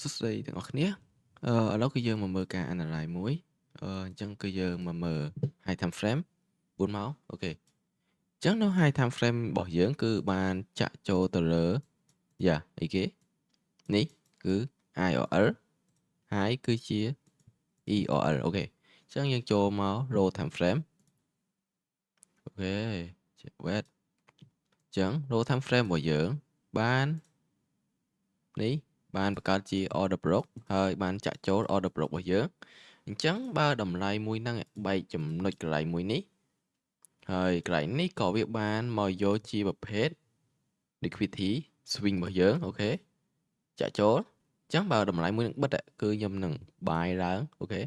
សួស្តីទាំងអស់គ្នាឥឡូវគឺយើងមកមើលការ analyze មួយអញ្ចឹងគឺយើងមកមើល high time frame 4ម៉ោងអូខេអញ្ចឹងនៅ high time frame របស់យើងគឺបានចាក់ចូលទៅលើអីគេនេះគឺ IOL high គឺជា EOL អូខេអញ្ចឹងយើងចូលមក low time frame អូខេ wait អញ្ចឹង low time frame របស់យើងបាននេះបានបង្កើតជា order block ហើយបានចាក់ចូល order block របស់យើងអញ្ចឹងបើតម្លៃមួយហ្នឹងបែកចំណុចកន្លែងមួយនេះហើយកន្លែងនេះក៏វាបានមកយកជាប្រភេទ liquidity swing របស់យើងអូខេចាក់ចូលអញ្ចឹងបើតម្លៃមួយនឹងបិទគឺខ្ញុំនឹង buy ឡើងអូខេ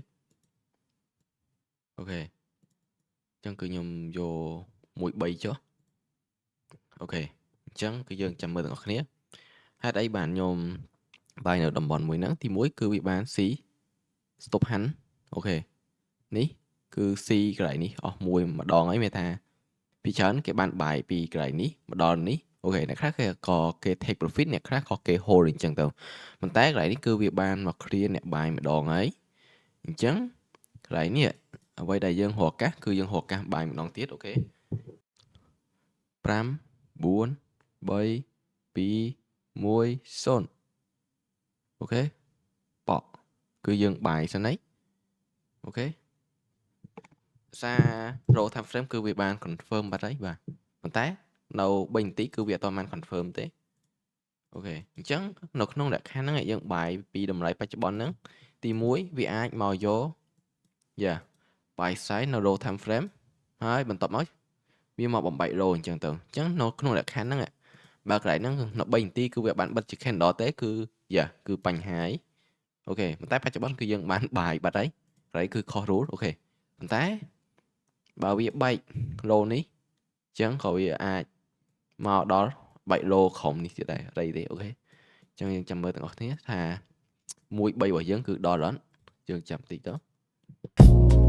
អញ្ចឹងគឺខ្ញុំយក13ចុះអូខេអញ្ចឹងគឺយើងចាំមើលទាំងអស់គ្នាហេតុអីបានខ្ញុំបាយនៅតំបន់មួយហ្នឹងទី1គឺវាបាន C stop hand អូខេនេះគឺ C កន្លែងនេះអស់មួយម្ដងហើយមានថាពីច្រើនគេបានបាយពីកន្លែងនេះមកដល់នេះអូខេអ្នកខ្លះគេ take profit អ្នកខ្លះក៏គេ hold អញ្ចឹងទៅប៉ុន្តែកន្លែងនេះគឺវាបានមក clear អ្នកបាយម្ដងហើយអញ្ចឹងកន្លែងនេះអ្វីដែលយើងរកឱកាសគឺយើងរកឱកាសបាយម្ដងទៀតអូខេ5 4 3 2 1 0អូខេប៉ក់គឺយើងបាយសិនហើយអូខេសារ row time frame គឺវាបាន confirm បាត់ហើយបាទប៉ុន្តែនៅ3នាទីគឺវាអត់ទាន់បាន confirm ទេអូខេអញ្ចឹងនៅក្នុងលក្ខខណ្ឌហ្នឹងយើងបាយពីតម្លៃបច្ចុប្បន្នហ្នឹងទី1វាអាចមកយកបាយ size នៅ row time frame ហើយបន្ទាប់មកវាមកបំបែក row អញ្ចឹងទៅអញ្ចឹងនៅក្នុងលក្ខខណ្ឌហ្នឹងបើកន្លែងហ្នឹងនៅ3នាទីគឺវាបានបិទជា candle ទេគឺបញ្ហាហើយអូខេប៉ុន្តែបច្ចុប្បន្នគឺយើងបានបាយបាត់ហើយកន្លែងគឺខុស rule អូខេប៉ុន្តែបើវាបែក low នេះអញ្ចឹងក៏វាអាចមកដល់បែក low ក្រុមនេះទៀតដែរអីទេអូខេអញ្ចឹងយើងចាំមើលទាំងអស់គ្នាថា1 3របស់យើងគឺដល់អត់យើងចាំតិចទៅ